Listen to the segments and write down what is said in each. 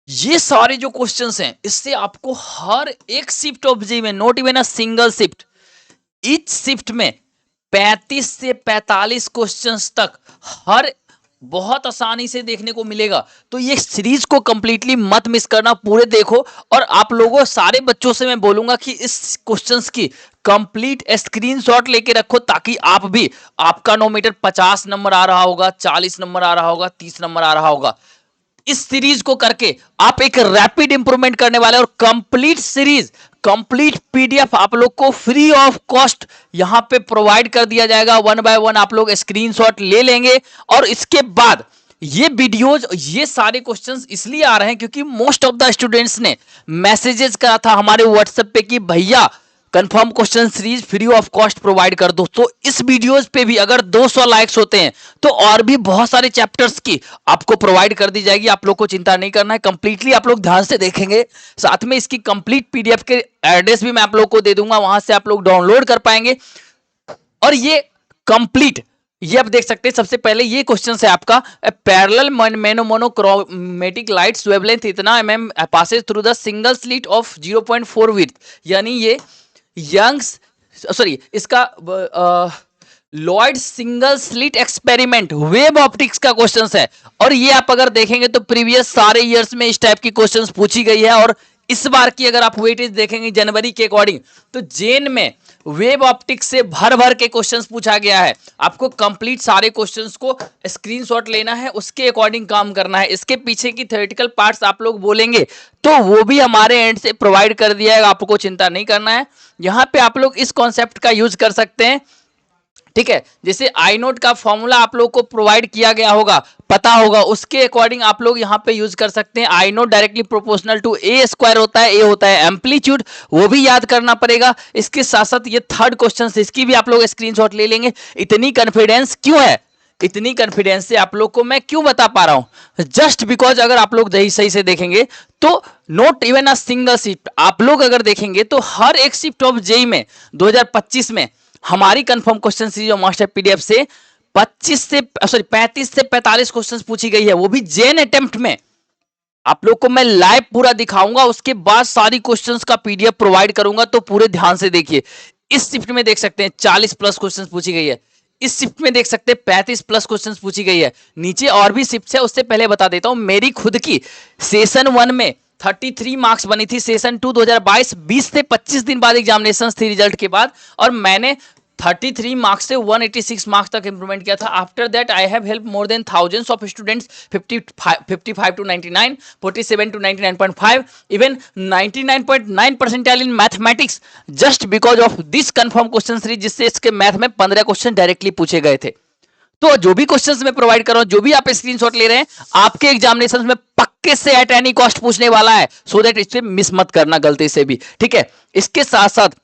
ये सारे जो क्वेश्चंस हैं इससे आपको हर एक शिफ्ट ऑफ जी में, not even a single shift, etch shift में 35 से 45 क्वेश्चंस तक हर बहुत आसानी से देखने को मिलेगा। तो ये सीरीज को कंप्लीटली मत मिस करना, पूरे देखो। और आप लोगों सारे बच्चों से मैं बोलूंगा कि इस क्वेश्चंस की कंप्लीट स्क्रीनशॉट लेके रखो, ताकि आप भी, आपका नोमीटर 50 नंबर आ रहा होगा, 40 नंबर आ रहा होगा, 30 नंबर आ रहा होगा, इस सीरीज को करके आप एक रैपिड इंप्रूवमेंट करने वाले। और कंप्लीट सीरीज, कंप्लीट पीडीएफ आप लोग को फ्री ऑफ कॉस्ट यहां पे प्रोवाइड कर दिया जाएगा। वन बाय वन आप लोग स्क्रीनशॉट ले लेंगे। और इसके बाद ये वीडियोज, ये सारे क्वेश्चंस इसलिए आ रहे हैं क्योंकि मोस्ट ऑफ द स्टूडेंट्स ने मैसेजेस करा था हमारे व्हाट्सएप पे कि भैया confirm question series free of cost provide कर दो। तो इस वीडियोस पे भी अगर 200 लाइक्स होते हैं तो और भी बहुत सारे चैप्टर्स की आपको प्रोवाइड कर दी जाएगी। आप लोग को चिंता नहीं करना है, कंप्लीटली आप लोग ध्यान से देखेंगे। साथ में इसकी कंप्लीट पीडीएफ के एड्रेस भी मैं आप लोग को दे दूंगा, वहां से आप लोग डाउनलोड कर पाएंगे। और ये कंप्लीट, ये आप देख सकते हैं। सबसे पहले ये क्वेश्चन है आपका, पैरेलल मोनोक्रोमेटिक लाइट्स वेवलेंथ इतना mm Passage through the single slit of 0.4 width, यानी ये यंग्स, सॉरी इसका Lloyd single slit experiment web optics का क्वेश्चन है। और ये आप अगर देखेंगे तो प्रीवियस सारे ईयर्स में इस टाइप की क्वेश्चंस पूछी गई है। और इस बार की अगर आप वेटेज देखेंगे जनवरी के अकॉर्डिंग, तो जेन में वेब ऑप्टिक्स से भर भर के क्वेश्चंस पूछा गया है। आपको कंप्लीट सारे क्वेश्चंस को स्क्रीनशॉट लेना है, उसके अकॉर्डिंग काम करना है। इसके पीछे की थ्योरेटिकल पार्ट्स आप लोग बोलेंगे तो वो भी हमारे एंड से प्रोवाइड कर दिया है, आपको चिंता नहीं करना है। यहां पे आप लोग इस कॉन्सेप्ट का यूज कर सकते हैं, ठीक है। जैसे आई नोट का फॉर्मूला आप लोग को प्रोवाइड किया गया होगा, पता होगा, उसके अकॉर्डिंग आप लोग यहाँ पे यूज कर सकते हैं। I not directly proportional to A square होता है, ए होता है एम्पलीट्यूड, वो भी याद करना पड़ेगा। इसके साथ साथ ये थर्ड क्वेश्चन, इसकी भी आप लोग स्क्रीनशॉट ले लेंगे। इतनी कॉन्फिडेंस क्यों है, इतनी कॉन्फिडेंस से आप लोग को मैं क्यों बता पा रहा हूं, जस्ट बिकॉज अगर आप लोग सही से देखेंगे तो not even a single shift, आप लोग अगर देखेंगे तो हर एक शिफ्ट ऑफ जेई में 2025 में हमारी कंफर्म क्वेश्चन सीरीज और मास्टर पीडीएफ से 35 से 45 क्वेश्चंस पूछी गई है, वो भी जेन अटेम्प्ट में। आप लोग को मैं लाइव पूरा दिखाऊंगा, उसके बाद सारी क्वेश्चंस का पीडीएफ प्रोवाइड करूंगा, तो पूरे ध्यान से देखिए। इस शिफ्ट में देख सकते हैं 40 प्लस क्वेश्चंस पूछी गई है, इस शिफ्ट में देख सकते हैं 35 प्लस क्वेश्चंस पूछी गई है। नीचे और भी शिफ्ट है, उससे पहले बता देता हूं मेरी खुद की सेशन 1 में 33 मार्क्स बनी थी। सेशन 2 2022 20 से 25 दिन बाद एग्जामिनेशन थी रिजल्ट के बाद, और मैंने 33 मार्क्स से 186 मार्क्स तक इंप्रूवमेंट किया था। After that I have help more than thousands of students, 55 to 99, 47 to 99.5, even 99.9 percentile in mathematics, just because of this confirm question series, जिससे इसके मैथ में 15 क्वेश्चन डायरेक्टली पूछे गए थे। तो जो भी क्वेश्चंस मैं प्रोवाइड कर रहा हूं, जो भी आप स्क्रीनशॉट ले रहे हैं, आपके एग्जामिनेशन में पक्के से एट एनी कॉस्ट पूछने वाला है, सो दैट इससे मिस मत करना गलती से भी, ठीक है। इसके साथ साथ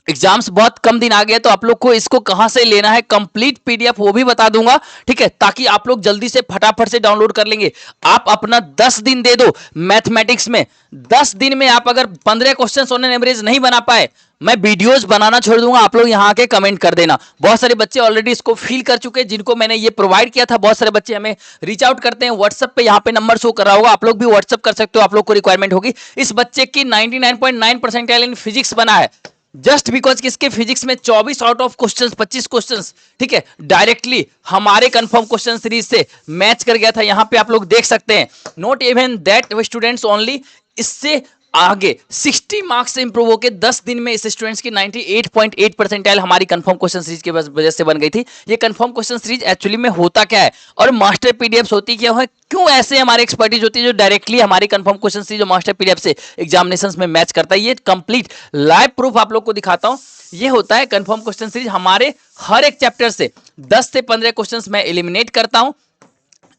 एग्जाम्स बहुत कम दिन आ गए, तो आप लोग को इसको कहां से लेना है, कंप्लीट पीडीएफ वो भी बता दूंगा, ठीक है, ताकि आप लोग जल्दी से फटाफट से डाउनलोड कर लेंगे। आप अपना 10 दिन दे दो मैथमेटिक्स में, 10 दिन में आप अगर 15 क्वेश्चन ऑन एन एवरेज नहीं बना पाए, मैं वीडियोस बनाना छोड़ दूंगा, आप लोग यहां आके कमेंट कर देना। बहुत सारे बच्चे ऑलरेडी इसको फील कर चुके हैं, जिनको मैंने ये प्रोवाइड किया था। बहुत सारे बच्चे हमें रीच आउट करते हैं व्हाट्सएप पे, यहाँ पे नंबर शो कर रहा होगा, आप लोग भी व्हाट्सएप कर सकते हो, आप लोग को रिक्वायरमेंट होगी। इस बच्चे की 99.9 परसेंटाइल इन फिजिक्स बना है, जस्ट बिकॉज किसके फिजिक्स में 24 आउट ऑफ क्वेश्चंस, 25 क्वेश्चंस, ठीक है, डायरेक्टली हमारे कंफर्म क्वेश्चन सीरीज से मैच कर गया था। यहां पे आप लोग देख सकते हैं, not even that students only, इससे आगे 60 मार्क्स से इंप्रूव होकर 10 दिन में इस स्टूडेंट्स की 98.8 परसेंटाइल हमारी कंफर्म क्वेश्चन सीरीज की वजह से बन गई थी। ये कंफर्म क्वेश्चन सीरीज एक्चुअली में होता क्या है, और मास्टर पीडीएफ होती क्या है, क्यों ऐसे हमारी एक्सपर्टीज होती है जो डायरेक्टली हमारी कंफर्म क्वेश्चन सीरीज और मास्टर पीडीएफ से एग्जामिनेशंस में मैच करता है, ये कंप्लीट लाइव प्रूफ आप लोग को दिखाता हूं। ये होता है कंफर्म क्वेश्चन सीरीज, हमारे हर एक चैप्टर से 10 से 15 क्वेश्चंस मैं एलिमिनेट करता हूं,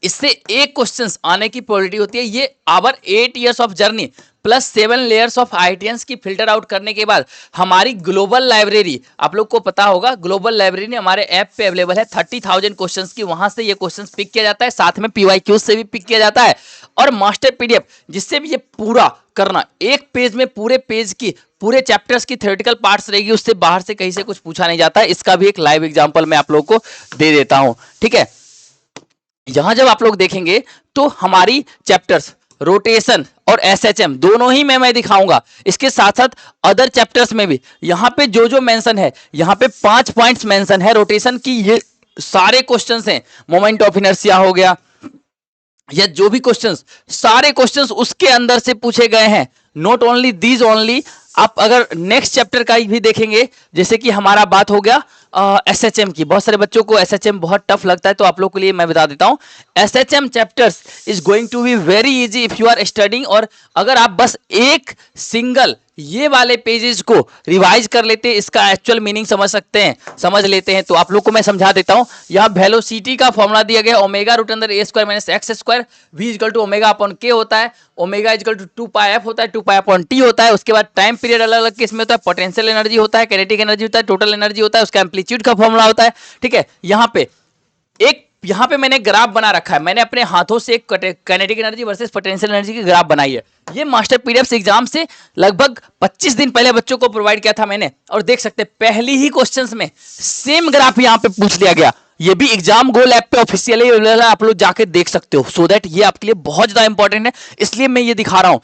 इससे एक क्वेश्चंस आने की प्रोबेबिलिटी होती है। ये our 8 years of journey plus 7 layers of ITians की फिल्टर आउट करने के बाद हमारी ग्लोबल लाइब्रेरी, आप लोग को पता होगा ग्लोबल लाइब्रेरी हमारे ऐप पे अवेलेबल है, 30,000 क्वेश्चंस की, वहां से ये क्वेश्चंस पिक किया जाता है, साथ में पीवाईक्यू से भी पिक किया जाता है। और मास्टर पीडीएफ, जिससे भी ये पूरा करना, एक पेज में पूरे पेज की, पूरे चैप्टर्स की थ्योरेटिकल पार्ट्स रहेगी, उससे बाहर से कहीं से कुछ पूछा नहीं जाता है। इसका भी एक लाइव एग्जाम्पल मैं आप लोग को दे देता हूं, ठीक है। यहां जब आप लोग देखेंगे तो हमारी चैप्टर्स रोटेशन और एसएचएम दोनों ही मैं दिखाऊंगा। इसके साथ साथ अदर चैप्टर्स में भी यहाँ पे जो जो मेंशन है, यहाँ पे 5 पॉइंट्स मेंशन है रोटेशन की, ये सारे क्वेश्चंस हैं। मोमेंट ऑफ इनर्शिया हो गया या जो भी क्वेश्चंस, सारे क्वेश्चंस उसके अंदर से पूछे गए हैं। नॉट ओनली दीज ओनली, आप अगर नेक्स्ट चैप्टर का भी देखेंगे, जैसे कि हमारा बात हो गया एसएचएम की। बहुत सारे बच्चों को एसएचएम बहुत टफ लगता है, तो आप लोगों के लिए मैं बता देता हूं, SHM chapters is going to be very easy if you are studying. और अगर आप बस एक सिंगल ये वाले पेजेस को रिवाइज कर लेते हैं, इसका एक्चुअल मीनिंग समझ लेते हैं, तो आप लोग को मैं समझा देता हूं। यहाँ वेलोसिटी का फॉर्मूला दिया गया, ओमेगा रूट अंदर A square minus X square, V equal to omega upon K होता है, omega equal to 2 pi F होता है, 2 पाई अपॉन टी होता है। उसके बाद टाइम पीरियड अलग अलग केस में होता है, पोटेंशियल एनर्जी होता है, काइनेटिक एनर्जी होता है, टोटल एनर्जी होता है, उसका एम्पलीट्यूड का फॉर्मूला होता है। ठीक है, यहाँ पे मैंने ग्राफ बना रखा है, मैंने अपने हाथों से एक kinetic energy versus potential energy की ग्राफ बनाई है। ये मास्टर पीडीएफ एग्जाम से लगभग 25 दिन पहले बच्चों को प्रोवाइड किया था मैंने, और देख सकते हैं पहली ही क्वेश्चंस में सेम ग्राफ यहाँ पे पूछ लिया गया। ये भी एग्जाम गोल ऐप पे ऑफिशियली आप लोग जाके देख सकते हो, सो दैट ये आपके लिए बहुत ज्यादा इंपॉर्टेंट है, इसलिए मैं ये दिखा रहा हूं।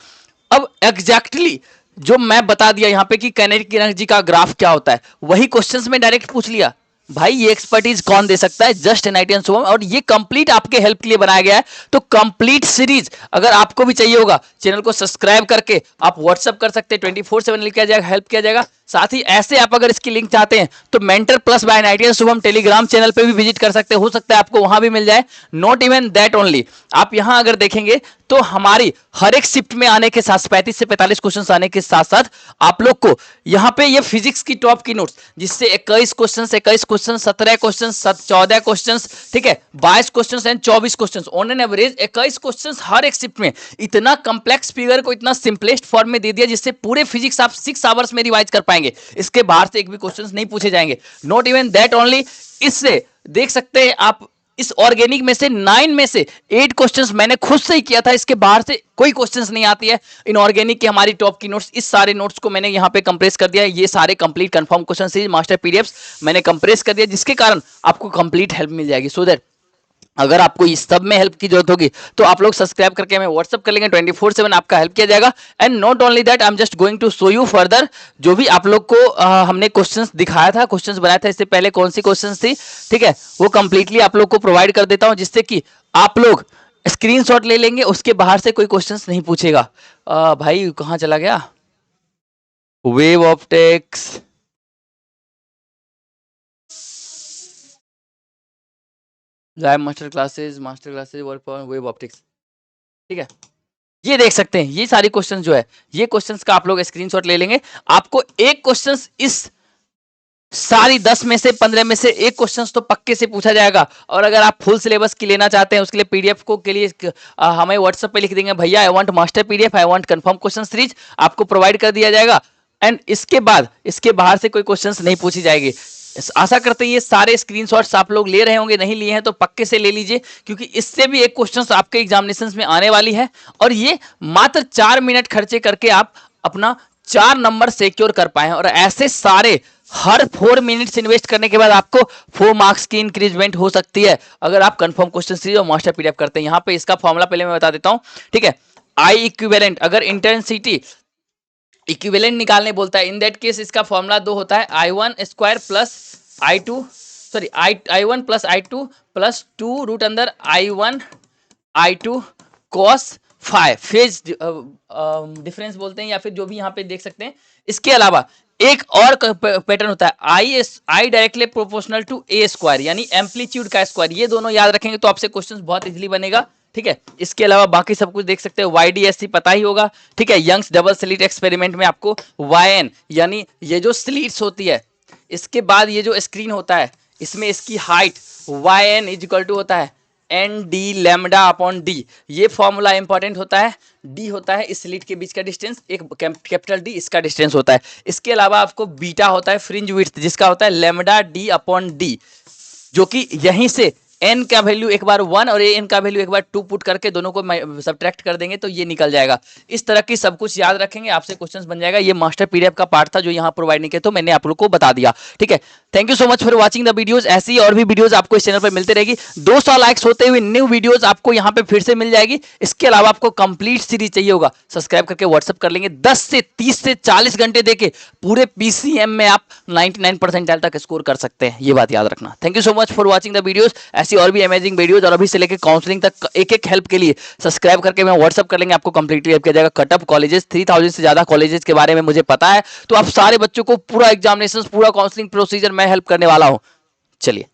अब एग्जैक्टली जो मैं बता दिया यहाँ पे कि काइनेटिक एनर्जी का ग्राफ क्या होता है, वही क्वेश्चंस में डायरेक्ट पूछ लिया। भाई ये एक्सपर्टीज कौन दे सकता है, जस्ट एनआईटी एंड शुभम, और ये कंप्लीट आपके हेल्प के लिए बनाया गया है। तो कंप्लीट सीरीज अगर आपको भी चाहिए होगा, चैनल को सब्सक्राइब करके आप व्हाट्सअप कर सकते हैं, 24/7 लिखा जाएगा, हेल्प किया जाएगा। साथ ही ऐसे आप अगर इसकी लिंक चाहते हैं तो mentor plus by NIT and Shubham Telegram channel पे भी विजिट कर सकते हैं, हो सकता है आपको वहां भी मिल जाए। नॉट इवन दैट ओनली, आप यहां अगर देखेंगे तो हमारी हर एक शिफ्ट में आने के साथ 35 से 45 क्वेश्चन आने के साथ साथ आप लोग को यहाँ पे ये फिजिक्स की टॉप की नोट्स, जिससे 21 क्वेश्चन, 17 क्वेश्चन, 14 क्वेश्चन, ठीक है, 22 question and 24 question, on an average 21 question हर एक शिफ्ट में। इतना कंप्लेक्स फिगर को इतना सिंपलेस्ट फॉर्म में दे दिया, जिससे पूरे फिजिक्स आप 6 आवर्स में रिवाइज कर पाएंगे। इसके बाहर से एक भी क्वेश्चन नहीं पूछे जाएंगे। नॉट इवन दैट ओनली, इससे देख सकते हैं आप, इस ऑर्गेनिक में से 9 में से 8 क्वेश्चंस मैंने खुद से ही किया था, इसके बाहर से कोई क्वेश्चंस नहीं आती है। इन ऑर्गेनिक की हमारी टॉप की नोट्स, इस सारे नोट्स को मैंने यहां पे कंप्रेस कर दिया है। ये सारे complete confirm question series master PDFs मैंने कंप्रेस कर दिया, जिसके कारण आपको कंप्लीट हेल्प मिल जाएगी। सो दैट अगर आपको इस सब में हेल्प की जरूरत होगी तो आप लोग सब्सक्राइब करके हमें व्हाट्सअप कर लेंगे, 24/7 आपका हेल्प किया जाएगा। And not only that, I am just going to show you further, जो भी आप लोग को हमने क्वेश्चंस दिखाया था, क्वेश्चंस बनाया था, इससे पहले कौन सी क्वेश्चंस थी, ठीक है, वो कंप्लीटली आप लोग को प्रोवाइड कर देता हूं, जिससे कि आप लोग स्क्रीनशॉट ले लेंगे, उसके बाहर से कोई क्वेश्चंस नहीं पूछेगा। भाई कहाँ चला गया, wave optics, live master classes web optics, ठीक है, ये देख सकते हैं। ये सारी क्वेश्चंस जो है, ये क्वेश्चंस का आप लोग स्क्रीनशॉट ले लेंगे। आपको एक क्वेश्चंस, इस सारी 10 में से 15 में से एक क्वेश्चंस तो पक्के से पूछा जाएगा। और अगर आप फुल सिलेबस की लेना चाहते हैं, उसके लिए पीडीएफ को के लिए हमें व्हाट्सएप पे लिख देंगे, भैया I want master PDF, I want confirm question series, आपको प्रोवाइड कर दिया जाएगा। एंड इसके बाद इसके बाहर से कोई क्वेश्चंस नहीं पूछी जाएगी। आशा करते हैं ये सारे स्क्रीनशॉट्स आप लोग ले रहे होंगे, नहीं लिए हैं तो पक्के से ले लीजिए, क्योंकि इससे भी एक क्वेश्चन आपके एग्जामिनेशंस में आने वाली है। और ये मात्र 4 मिनट खर्चे करके आप अपना 4 नंबर सिक्योर कर पाए हैं। और ऐसे सारे हर 4 मिनट्स इन्वेस्ट करने के बाद आपको 4 मार्क्स की इंक्रीजमेंट हो सकती है, अगर आप कंफर्म क्वेश्चन सीरीज और मास्टर पीडीएफ करते हैं। यहाँ पे इसका फॉर्मूला पहले मैं बता देता हूँ, ठीक है। आई इक्विवेलेंट, अगर इंटेंसिटी इक्विवेलेंट निकालने बोलता है, इन दैट केस इसका फॉर्मूला 2 होता है, I1 square plus I2, sorry I1 plus I2 plus 2 root अंदर I1 I2 cos phi, phase difference बोलते हैं, या फिर जो भी यहाँ पे देख सकते हैं। इसके अलावा एक और पैटर्न होता है, I directly proportional to A square, यानी एम्पलीट्यूड का स्क्वायर। ये दोनों याद रखेंगे तो आपसे क्वेश्चन बहुत इजीली बनेगा, ठीक है। इसके अलावा बाकी सब कुछ देख सकते हैं, YDSC पता ही होगा, ठीक है। यंग्स डबल स्लिट एक्सपेरिमेंट में आपको YN, यानी ये जो स्लिट्स होती है, इसके बाद ये जो स्क्रीन होता है, इसमें इसकी height YN is equal to होता है ND लैम्डा अपॉन D। ये फॉर्मूला इंपॉर्टेंट होता है। D होता है इस स्लिट के बीच का डिस्टेंस, एक कैपिटल D इसका डिस्टेंस होता है। इसके अलावा आपको बीटा होता है फ्रिंज विड्थ, जिसका होता है लैम्डा D अपॉन D, जो कि यहीं से n का वैल्यू एक बार 1 और an का वैल्यू एक बार 2 पुट करके दोनों को सब्ट्रैक्ट कर देंगे तो ये निकल जाएगा। इस तरह की सब कुछ याद रखेंगे, आपसे क्वेश्चंस बन जाएगा। ये मास्टर पीडीएफ का पार्ट था जो यहाँ प्रोवाइड नहीं किया, तो मैंने आप लोग को बता दिया। ठीक है, thank you so much for watching the videos. ऐसी और भी वीडियोस आपको इस चैनल पर मिलते रहेगी। 200 लाइक्स होते हुए न्यू वीडियोस आपको यहाँ पे फिर से मिल जाएगी। इसके अलावा आपको कंप्लीट सीरीज चाहिए होगा, सब्सक्राइब करके व्हाट्सएप कर लेंगे। 10 से 30 से 40 घंटे देके पूरे पीसीएम में आप 99 परसेंटाइल तक स्कोर कर सकते हैं, ये बात याद रखना। Thank you so much for watching the videos. ऐसी और भी अमेजिंग वीडियोस और अभी से लेकर काउंसलिंग तक एक एक हेल्प के लिए सब्सक्राइब करके मैं व्हाट्सएप कर लेंगे, आपको कंप्लीटली हेल्प किया जाएगा। कटअप कॉलेजेस 3000 से ज्यादा कॉलेजेस के बारे में मुझे पता है, तो आप सारे बच्चों को पूरा एग्जामिनेशन, पूरा काउंसलिंग प्रोसीजर मैं हेल्प करने वाला हूं। चलिए।